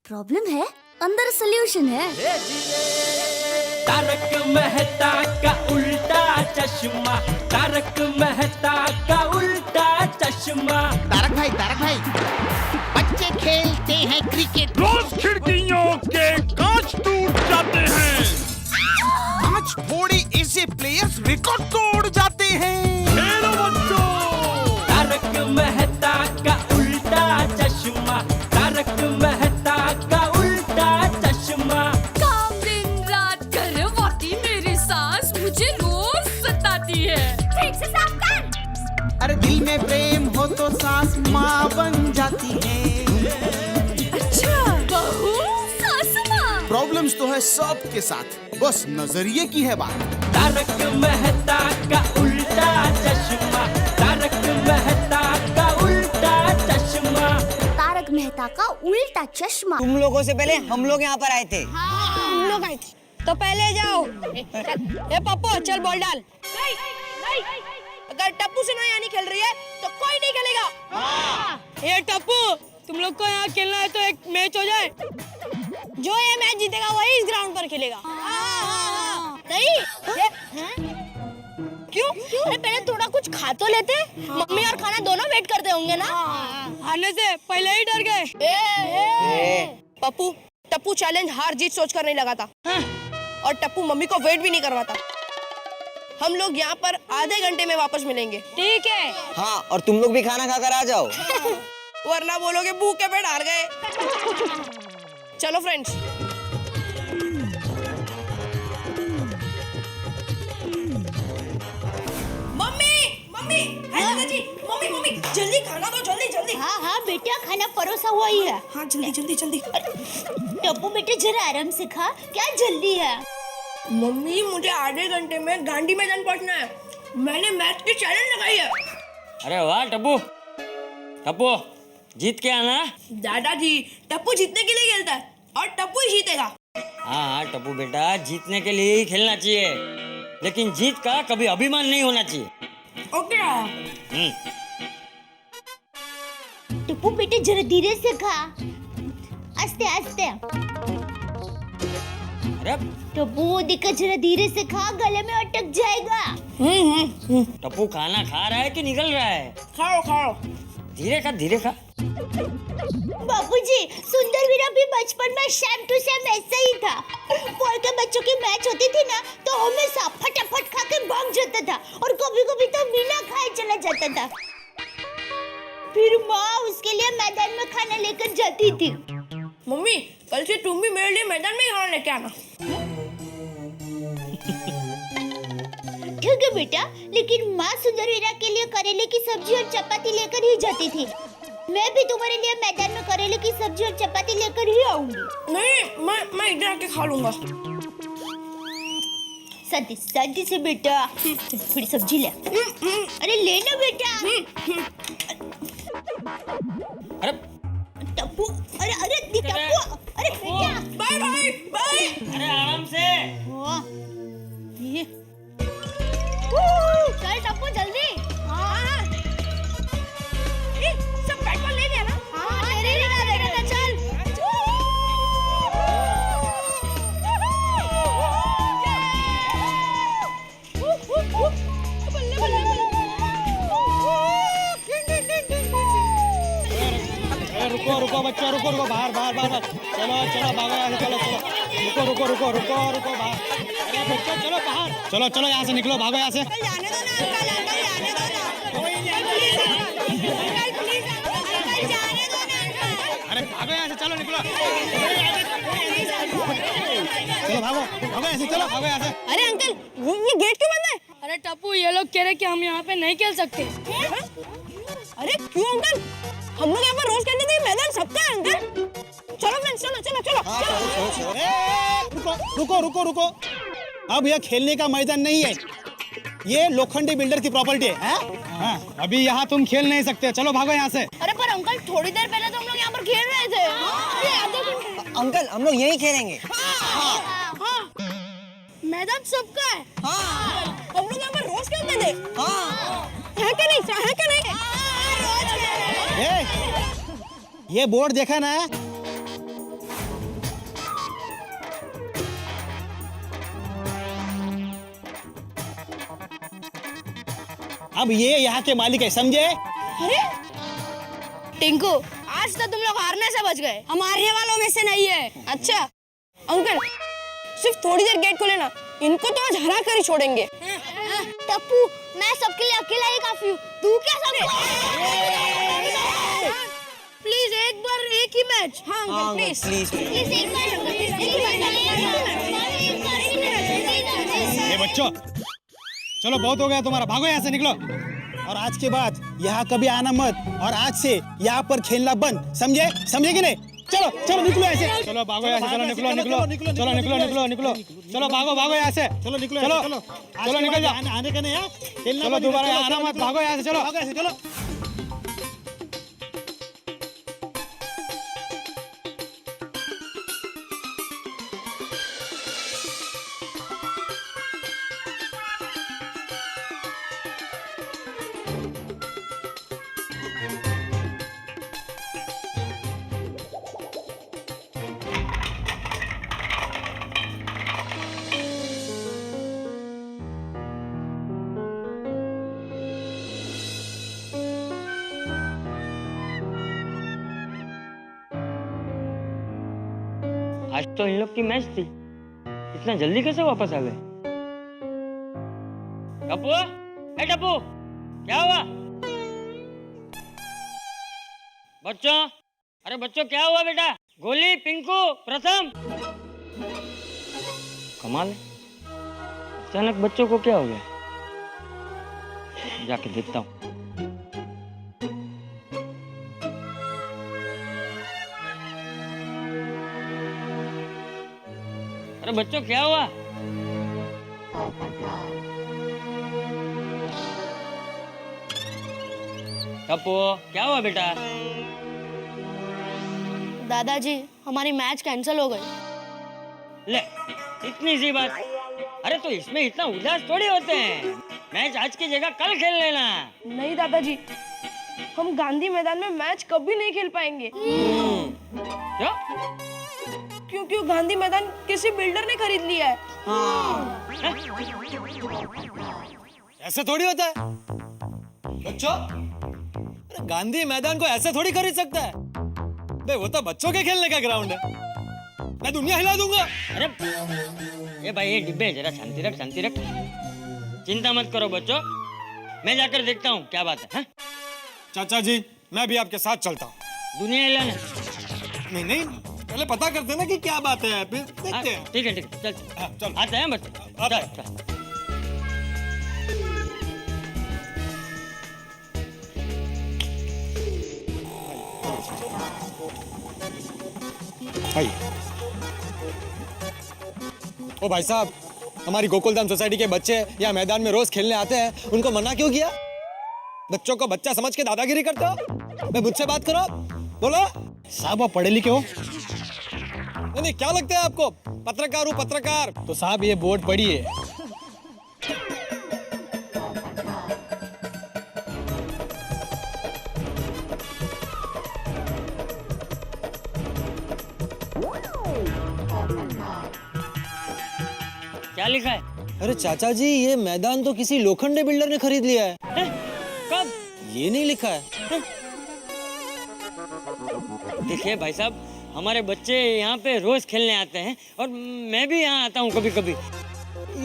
Problem है, अंदर solution है। तारक मेहता का उल्टा चश्मा, तारक मेहता का उल्टा चश्मा। तारक भाई, बच्चे खेलते हैं क्रिकेट, रोज खिड़कियों के कांच टूट जाते हैं, आज थोड़े ऐसे प्लेयर्स रिकॉर्ड तोड़ जाते हैं। खेलो बच्चों। तारक मेहता का उल्टा चश्मा, तारक मेहता का उल्टा चश्मा। काम दिन रात करवाती मेरी सास मुझे रोज सताती है। ठीक से साफ कर। अरे दिल में प्रेम हो तो सास माँ बन जाती है। अच्छा, बहू सास माँ। प्रॉब्लम्स तो है सबके साथ, बस नजरिए की है बात। तारक मेहता का उल्टा चश्मा, तारक मेहता का उल्टा चश्मा। तारक मेहता का उल्टा चश्मा। तुम लोगों से पहले हम लोग यहाँ पर आए थे। हम लोग आए थे तो पहले जाओ। ए पप्पू चल बॉल डाल। अगर टप्पू से नहीं खेल रही है तो कोई नहीं खेलेगा। ये टप्पू तुम लोग को यहाँ खेलना है तो एक मैच हो जाए, जो ये मैच जीतेगा वही इस ग्राउंड पर खेलेगा। नहीं? क्यों? अरे पहले थोड़ा कुछ खा तो लेते, मम्मी और खाना दोनों वेट करते होंगे ना। खाने से पहले ही डर गए। पप्पू टप्पू चैलेंज हार जीत सोचकर नहीं लगाता, और टप्पू मम्मी को वेट भी नहीं करवाता। हम लोग यहाँ पर आधे घंटे में वापस मिलेंगे। ठीक है। हाँ, और तुम लोग भी खाना खाकर आ जाओ। वरना बोलोगे भूखे पेट हार गए। चलो फ्रेंड्स। मम्मी जल्दी खाना दो, जल्दी। हाँ बेटा, खाना परोसा हुआ ही है। हाँ जल्दी। टप्पू बेटे जरा आराम से खा, क्या जल्दी है? मम्मी मुझे आधे घंटे में गांधी मैदान पहुंचना है, मैंने मैच की चैलेंज लगाई है। अरे वाह टप्पू जीत के आना। दादाजी टप्पू जीतने के लिए खेलता है और टप्पू ही जीतेगा। हाँ टप्पू बेटा, जीतने के लिए ही खेलना चाहिए, लेकिन जीत का कभी अभिमान नहीं होना चाहिए। ओके। टप्पू बेटे जरा धीरे से खा, आस्ते। अरे टप्पू देखा, जरा धीरे से खा, गले में अटक जाएगा। टप्पू खाना खा रहा है कि निकल रहा है? खाओ। धीरे खा। बापूजी, सुंदर वीरा भी बचपन में सेम टू सेम ऐसा ही था। पोल के बच्चों की मैच होती थी ना, तो हमेशा फटाफट खा के भाग जाता था, और कभी तो बिना खाए चला जाता था। फिर माँ उसके लिए मैदान में खाना लेकर जाती थी। मम्मी कल से तुम भी मेरे लिए मैदान में ही खाना लेके आना। ठीक है बेटा, लेकिन माँ सुंदर वीरा के लिए करेले की सब्जी और चपाती लेकर ही जाती थी। मैं भी तुम्हारे लिए मैदान में करेले की सब्जी और चपाती लेकर ही आऊंगी। नहीं, मैं इधर आके खा लूंगा। शांति से बेटा, थोड़ी सब्जी ले। अरे लेना बेटा। अरे टप्पू, अरे टप्पू, अरे बेटा। बाय। अरे आराम से। ये चल टप्पू जल्दी। हाँ सब बैट बॉल ले लिया ना? हाँ ले रहा चल। रुको बच्चा, रुको बाहर। चलो भागो यहाँ से, चलो। रुको बाहर। अरे बच्चा चलो बाहर, चलो यहाँ से निकलो, भागो यहाँ से। जाने दो ना अंकल, जाने दो ना। अरे भागो यहाँ से, चलो निकलो। चलो भागो यहाँ से, भागो यहाँ से। अरे अंकल, ये गेट क्यों बंद है? अरे टप्पू, ये लोग कह रहे कि हम यहाँ पे नहीं खेल सकते। अरे क्यों अंकल? हम लोग यहाँ पर रोज खेलते थे, मैदान सबका है अंकल। चलो फ्रेंड्स, चलो। रुको। अब यह खेलने का मैदान नहीं है, ये लोखंडी बिल्डर की प्रॉपर्टी है। हाँ, अभी यहाँ तुम खेल नहीं सकते, चलो भागो यहाँ से। अरे पर अंकल, थोड़ी देर पहले तो हम लोग यहाँ पर खेल रहे थे। अंकल, हम लोग यहीं खेलेंगे। हाँ। मैदान सबका है। हम लोग यहाँ पर रोज खेलते थे। है क्या नहीं? ये बोर्ड देखा ना, अब ये यहाँ के मालिक है, समझे? अरे टिंकू, आज तो तुम लोग हारने से बच गए, हम हारने वालों में से नहीं है। अच्छा अंकल, सिर्फ थोड़ी देर गेट खोले ना, इनको तो आज हरा कर ही छोड़ेंगे। टप्पू, मैं सबके लिए अकेला ही काफी हूँ, तू क्या प्लीज एक बार एक ही मैच। हाँ अंकल प्लीज प्लीज प्लीज एक बार ये बच्चों, चलो बहुत हो गया तुम्हारा, भागो यहाँ से, निकलो। और आज के बाद यहाँ कभी आना मत, और आज से यहाँ पर खेलना बंद, समझे? समझे कि नहीं? चलो चलो निकलो ऐसे, चलो भागो यहाँ से, चलो निकलो निकलो, चलो निकलो निकलो निकलो, चलो भागो भागो यहाँ से, चलो निकलो, चलो चलो निकल जाओ, आने का नहीं है, चलो दोबारा यहाँ आना मत, भागो यहाँ से, चलो भागो ऐसे, चलो। आज तो इन लोग की मैच थी, इतना जल्दी कैसे वापस आ गए? टप्पू, ए टप्पू, क्या हुआ? बच्चों, अरे बच्चों क्या हुआ बेटा? गोली, पिंकू, प्रथम, कमाल है, अचानक बच्चों को क्या हो गया? जाके देखता हूँ। अरे बच्चों क्या हुआ? टप्पू, क्या हुआ बेटा? दादाजी, हमारी मैच कैंसिल हो गई। ले, इतनी सी बात। अरे तो इसमें इतना उदास थोड़ी होते हैं, मैच आज की जगह कल खेल लेना। नहीं दादाजी, हम गांधी मैदान में मैच कभी नहीं खेल पाएंगे। क्यों? क्योंकि वो गांधी मैदान किसी बिल्डर ने खरीद लिया है। ऐसे थोड़ी होता है बच्चों, अरे गांधी मैदान को ऐसे थोड़ी खरीद सकता है बे, वो तो बच्चों के खेलने का ग्राउंड है, मैं दुनिया हिला दूंगा। अरे ये भाई, ये डिब्बे जरा शांति रख, शांति रख, चिंता मत करो बच्चों, मैं जाकर देखता हूँ क्या बात है। हाँ? चाचा जी, मैं भी आपके साथ चलता हूँ। दुनिया हिलाने? नहीं नहीं, पहले पता करते हैं ना कि क्या बात है, फिर देखते हैं। ठीक है ठीक है, चल हाँ, चल आते हैं बच्चे, आते चल हैं। चल। ओ भाई साहब, हमारी गोकुलधाम सोसाइटी के बच्चे यहाँ मैदान में रोज खेलने आते हैं, उनको मना क्यों किया? बच्चों को बच्चा समझ के दादागिरी करते हो? मैं मुझसे बात करो, बोलो। साहब आप पढ़े लिखे हो? नहीं, क्या लगता है आपको? पत्रकार हूँ, पत्रकार। तो साहब ये बोर्ड पढ़िए। क्या लिखा है? अरे चाचा जी, ये मैदान तो किसी लोखंडे बिल्डर ने खरीद लिया है। कब? ये नहीं लिखा है। देखिए भाई साहब, हमारे बच्चे यहाँ पे रोज खेलने आते हैं और मैं भी यहाँ आता हूँ कभी कभी।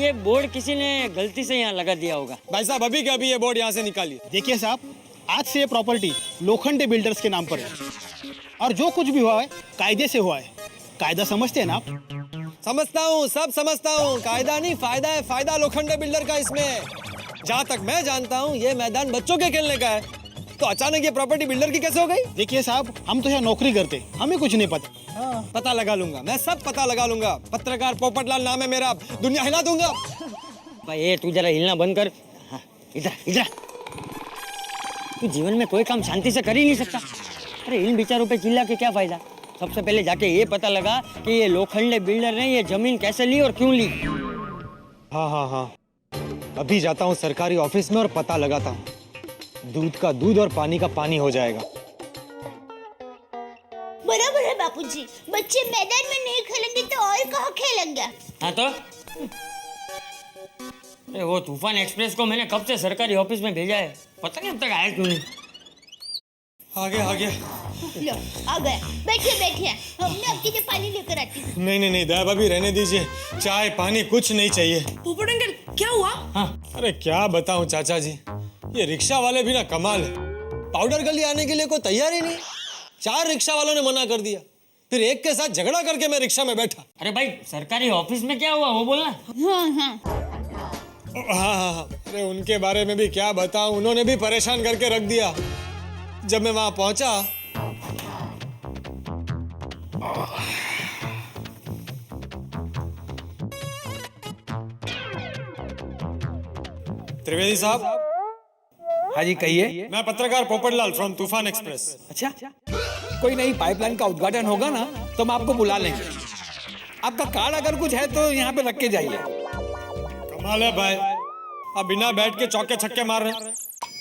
ये बोर्ड किसी ने गलती से यहाँ लगा दिया होगा। भाई साहब, अभी के अभी ये बोर्ड यहाँ से निकालिए। देखिए साहब, आज से ये प्रॉपर्टी लोखंडे बिल्डर्स के नाम पर है, और जो कुछ भी हुआ है कायदे से हुआ है। कायदा समझते हैं ना आप? समझता हूँ, सब समझता हूँ। कायदा नहीं, फायदा है, फायदा लोखंडे बिल्डर का इसमें। जहाँ तक मैं जानता हूँ, ये मैदान बच्चों के खेलने का है, तो अचानक ये प्रॉपर्टी बिल्डर की कैसे हो गई? देखिए साहब, हम तो यहाँ नौकरी करते, हमें कुछ नहीं पता। पता लगा लूंगा, मैं सब पता लगा लूंगा। पत्रकार पोपटलाल नाम है मेरा, दुनिया हिला दूंगा। भाई ये तू जरा हिलना बंद कर। हाँ, इधर इधर। तू जीवन में कोई काम शांति से कर ही नहीं सकता। अरे इन बेचारों पे चिल्ला के क्या फायदा? सबसे पहले जाके ये पता लगा कि ये लोखंडे बिल्डर ने ये जमीन कैसे ली और क्यों ली। हाँ हाँ हाँ, अभी जाता हूँ सरकारी ऑफिस में और पता लगाता हूँ। दूध का दूध और पानी का पानी हो जाएगा। बराबर है बापूजी, बच्चे मैदान में नहीं खेलेंगे तो और कहाँ खेलेंगे? हाँ तो अरे वो तूफान एक्सप्रेस को मैंने कब से सरकारी ऑफिस में भेजा है, पता नहीं अब तक आया क्यों नहीं। आ गया लो आ गए, बैठिए बैठिए, मैं आपके लिए पानी लेकर आती हूँ। नहीं दया भाभी रहने दीजिए, चाय पानी कुछ नहीं चाहिए। पोपट अंकल क्या हुआ? अरे क्या बताऊं चाचा जी, ये रिक्शा वाले भी ना कमाल है। पाउडर गली आने के लिए कोई तैयार ही नहीं। 4 रिक्शा वालों ने मना कर दिया, फिर एक के साथ झगड़ा करके मैं रिक्शा में बैठा। अरे भाई सरकारी ऑफिस में क्या हुआ वो बोलना। हाँ, अरे उनके बारे में भी क्या बताऊं, उन्होंने भी परेशान करके रख दिया। जब मैं वहां पहुंचा त्रिवेदी साहब। हाँ जी कहिए। मैं पत्रकार पोपटलाल फ्रॉम तूफान एक्सप्रेस। अच्छा, कोई नई पाइपलाइन का उद्घाटन होगा ना तो हम आपको बुला लेंगे। आपका कार्ड अगर कुछ है तो यहाँ पे रख के जाइए। कमाल है भाई, अब बिना बैठ के चौके छक्के मार रहे हैं।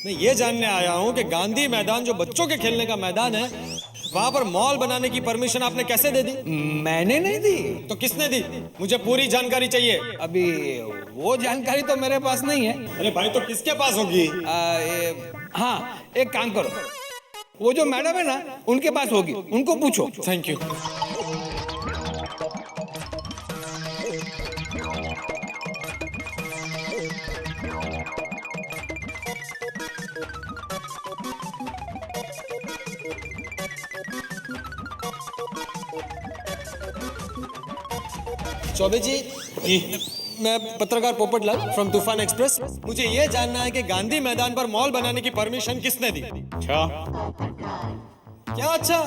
मैं ये जानने आया हूँ कि गांधी मैदान जो बच्चों के खेलने का मैदान है, वहाँ पर मॉल बनाने की परमिशन आपने कैसे दे दी? मैंने नहीं दी। तो किसने दी? मुझे पूरी जानकारी चाहिए। अभी वो जानकारी तो मेरे पास नहीं है। अरे भाई तो किसके पास होगी? हाँ एक काम करो, वो जो मैडम है ना उनके पास होगी, उनको पूछो। Thank you. चौबे जी, मैं पत्रकार पोपटलाल फ्रॉम तूफान एक्सप्रेस। मुझे ये जानना है कि गांधी मैदान पर मॉल बनाने की परमिशन किसने दी? अच्छा, क्या अच्छा?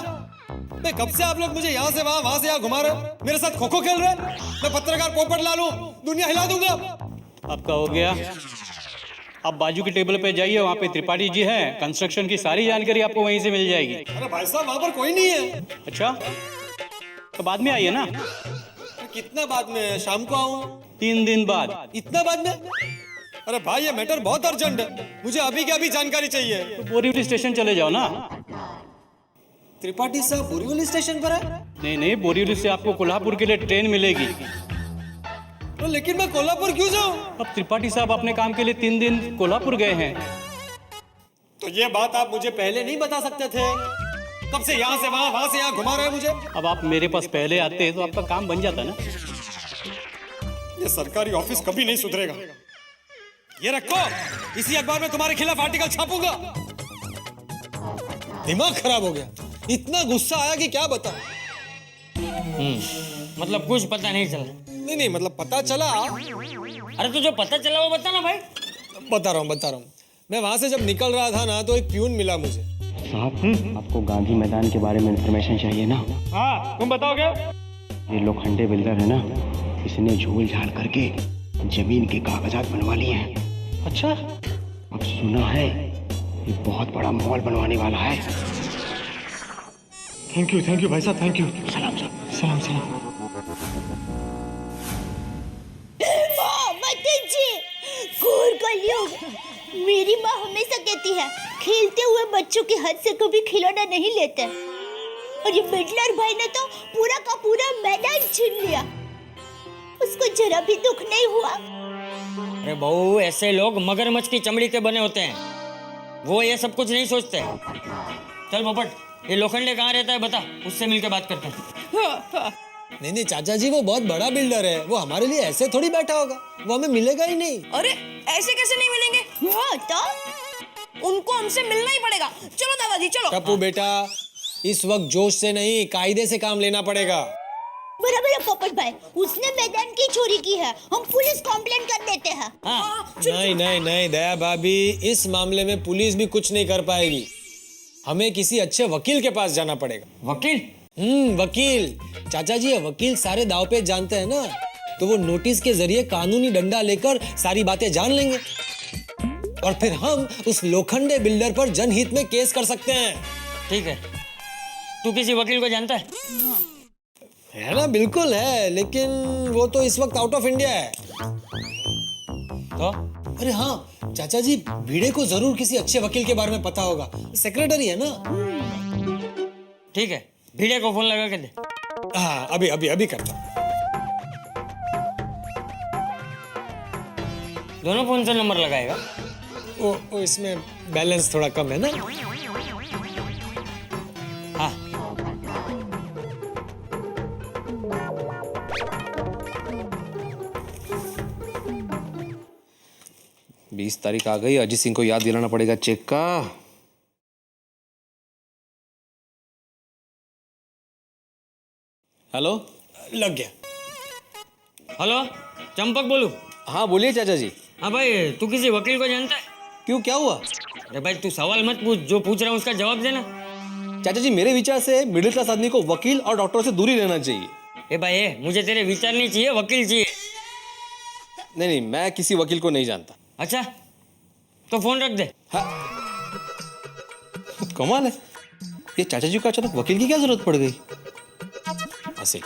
मैं कब से आप लोग मुझे यहाँ से वहाँ से यहाँ घुमा रहे हो? मेरे साथ खो खो खेल रहे हैं? मैं पत्रकार पोपटलाल हूँ, दुनिया हिला दूंगा। आपका हो गया। आप बाजू की टेबल पे जाइए, वहाँ पे त्रिपाठी जी हैं, कंस्ट्रक्शन की सारी जानकारी आपको वहीं से मिल जाएगी। अरे भाई साहब वहाँ पर कोई नहीं है। अच्छा, तो बाद में आइए ना। कितना बाद में? शाम को आऊँ? 3 दिन बाद। इतना बाद में? अरे भाई ये मैटर बहुत अर्जेंट है, मुझे अभी की अभी जानकारी चाहिए। तो बोरीवली स्टेशन चले जाओ ना। त्रिपाठी साहब बोरीवली स्टेशन पर है? नहीं, बोरीवली से आपको कोल्हापुर के लिए ट्रेन मिलेगी। तो लेकिन मैं कोल्हापुर क्यों जाऊँ? अब त्रिपाठी साहब अपने काम के लिए 3 दिन कोल्हापुर गए हैं। तो ये बात आप मुझे पहले नहीं बता सकते थे? कब से यहाँ से वहाँ से यहाँ घुमा रहे हैं मुझे? अब आप मेरे पास पहले आते तो आपका काम बन जाता ना। ये सरकारी ऑफिस कभी नहीं सुधरेगा। ये रखो, इसी अखबार में तुम्हारे खिलाफ आर्टिकल छापूंगा। दिमाग खराब हो गया, इतना गुस्सा आया कि क्या बताऊं। मतलब कुछ पता नहीं चला? नहीं मतलब पता चला। अरे तो जो पता चला वो बता ना भाई। बता रहा हूँ। मैं वहां से जब निकल रहा था ना तो एक प्यून मिला मुझे। साहब आपको गांधी मैदान के बारे में इंफॉर्मेशन चाहिए ना? हाँ, तुम बताओगे? ये लोखंडे बिल्डर है ना, इसने झूल झाड़ करके जमीन के कागजात बनवा लिए हैं। अच्छा, अब सुना है ये बहुत बड़ा मॉल बनवाने वाला है। थैंक यू भाई साहब, थैंक यू। सलाम। मेरी माँ हमेशा कहती है खेलते हुए बच्चों के हाथ से कभी खिलौना नहीं लेते। और ये बिल्डर भाई ने तो पूरा का पूरा मैदान छीन लिया, उसको जरा भी दुख नहीं हुआ। अरे बहू ऐसे लोग मगरमच्छ की चमड़ी के बने होते हैं, वो ये सब कुछ नहीं सोचते। चल पोपट, ये लोखंडे कहाँ रहता है बता, उससे मिलकर बात करते हैं। नहीं चाचा जी, वो बहुत बड़ा बिल्डर है, वो हमारे लिए ऐसे थोड़ी बैठा होगा, वो हमें मिलेगा ही नहीं। अरे ऐसे कैसे नहीं मिलेंगे? हाँ तो उनको हमसे मिलना ही पड़ेगा। चलो दादाजी चलो। टप्पू बेटा, इस वक्त जोश से नहीं कायदे से काम लेना पड़ेगा। बराबर है पोपट भाई, उसने मैदान की चोरी की है, हम पुलिस कंप्लेंट कर देते हैं। नहीं दया भाभी, इस मामले में पुलिस भी कुछ नहीं कर पाएगी। हमें किसी अच्छे वकील के पास जाना पड़ेगा। वकील? वकील। चाचा जी, वकील सारे दाव पे जानते हैं ना, तो वो नोटिस के जरिए कानूनी डंडा लेकर सारी बातें जान लेंगे और फिर हम उस लोखंडे बिल्डर पर जनहित में केस कर सकते हैं। ठीक है, तू किसी वकील को जानता है? है ना, बिल्कुल है, लेकिन वो तो इस वक्त आउट ऑफ इंडिया है। तो? अरे हाँ चाचा जी, भिड़े को जरूर किसी अच्छे वकील के बारे में पता होगा, सेक्रेटरी है ना। ठीक है, भिड़े को फोन लगा के दे। हाँ अभी करता। दोनों फोन से नंबर लगाएगा? वो इसमें बैलेंस थोड़ा कम है ना। हाँ। बीस तारीख आ गई, अजीत सिंह को याद दिलाना पड़ेगा चेक का। हेलो, लग गया। हेलो, चंपक बोलू। हाँ बोलिए चाचा जी। हाँ भाई, तू किसी वकील को जानता है? क्यों, क्या हुआ? अरे भाई तू सवाल मत पूछ, जो पूछ रहा हूँ उसका जवाब देना। चाचा जी मेरे विचार से मिडिल क्लास आदमी को वकील और डॉक्टर से दूरी रहना चाहिए। ए भाई मुझे तेरे विचार नहीं चाहिए, वकील चाहिए। नहीं, मैं किसी वकील को नहीं जानता। अच्छा तो फोन रख दे। हाँ। कमाल है, ये चाचा जी को अचानक वकील की क्या जरूरत पड़ गई? ऐसे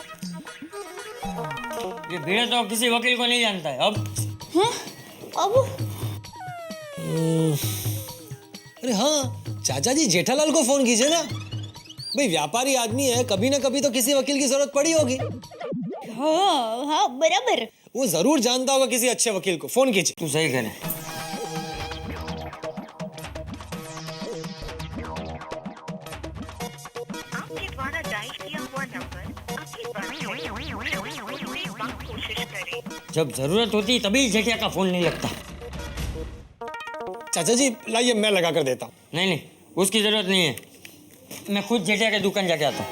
ये भीड़ तो किसी वकील को नहीं जानता है। अब अरे हाँ, चाचा जी जेठालाल को फोन कीजिए ना। भाई व्यापारी आदमी है, कभी ना कभी तो किसी वकील की जरूरत पड़ी होगी। हाँ हाँ बराबर। वो जरूर जानता होगा किसी अच्छे वकील को, फोन कीजिए। तू सही करे। आपके द्वारा डायल किया हुआ नंबर आपके पास कोशिश करें। जब जरूरत होती तभी जेठिया का फोन नहीं लगता। चाचा जी लाइए, मैं लगा कर देता हूँ। नहीं, उसकी जरूरत नहीं है, मैं खुद जेठिया के दुकान जाके आता हूँ।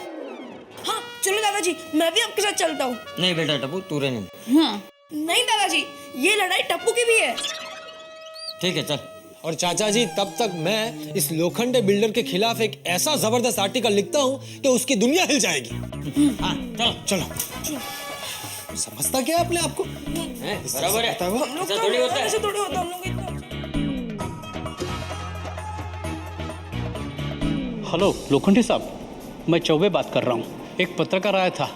हाँ चलो दादाजी, मैं भी आपके साथ चलता हूँ। नहीं बेटा टप्पू, तू रहने दे। नहीं दादाजी, ये लड़ाई टप्पू की भी है। ठीक है चल। और चाचा जी तब तक मैं इस लोखंडे बिल्डर के खिलाफ एक ऐसा जबरदस्त आर्टिकल लिखता हूँ कि उसकी दुनिया हिल जाएगी। हाँ चलो चलो। समझता क्या है अपने आप को? बराबर है, हम लोग ऐसा थोड़ी होता है। ऐसे थोड़ी होता है, हम लोग इतना। हेलो लोखंडे साहब, मैं चौबे बात कर रहा हूँ। एक पत्रकार आया था,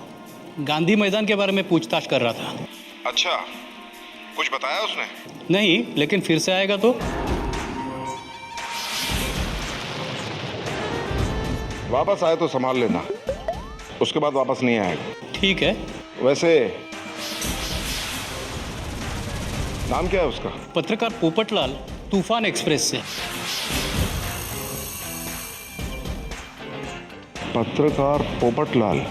गांधी मैदान के बारे में पूछताछ कर रहा था। अच्छा, कुछ बताया उसने? नहीं, लेकिन फिर से आएगा तो। वापस आए तो संभाल लेना, उसके बाद वापस नहीं आएगा। ठीक है। वैसे नाम क्या है उसका? पत्रकार पोपटलाल, तूफान एक्सप्रेस से। पत्रकार पोपटलाल।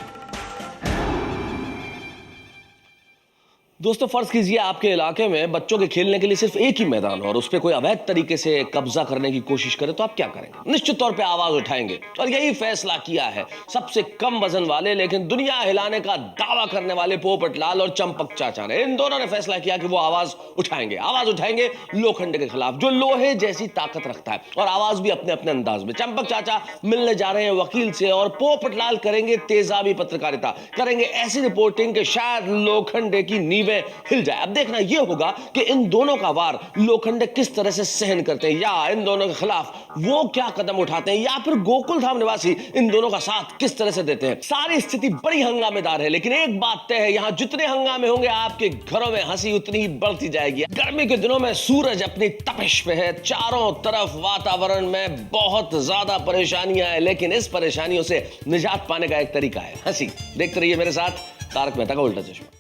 दोस्तों फर्ज कीजिए आपके इलाके में बच्चों के खेलने के लिए सिर्फ एक ही मैदान हो और उस पर कोई अवैध तरीके से कब्जा करने की कोशिश करे तो आप क्या करेंगे? निश्चित तौर पे आवाज उठाएंगे। और यही फैसला किया है सबसे कम वजन वाले लेकिन दुनिया हिलाने का दावा करने वाले पोपटलाल और चंपक चाचा ने। इन दोनों ने फैसला किया कि वो आवाज उठाएंगे लोखंडे के खिलाफ, जो लोहे जैसी ताकत रखता है, और आवाज भी अपने अपने अंदाज में। चंपक चाचा मिलने जा रहे हैं वकील से और पोपटलाल करेंगे तेजाबी पत्रकारिता, करेंगे ऐसी रिपोर्टिंग कि शायद लोखंडे की नींव हिल जाए। अब देखना यह होगा कि इन दोनों का वार लोखंडे किस तरह से सहन करते हैं, या इन दोनों के खिलाफ वो क्या कदम उठाते हैं, या फिर गोकुल धाम निवासी इन दोनों का साथ किस तरह से देते हैं। सारी स्थिति बड़ी हंगामेदार है, लेकिन एक बात तय है, यहां जितने हंगामे होंगे आपके घरों में हंसी उतनी ही बढ़ती जाएगी। गर्मी के दिनों में सूरज अपनी तपिश पे है, चारों तरफ वातावरण में बहुत ज्यादा परेशानियां हैं, लेकिन इस परेशानियों से निजात पाने का एक तरीका है, हंसी। देखते रहिए मेरे साथ तारक मेहता का उल्टा चश्मा।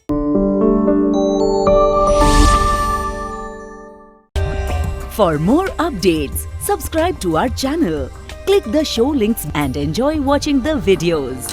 For more updates, subscribe to our channel, click the show links and enjoy watching the videos.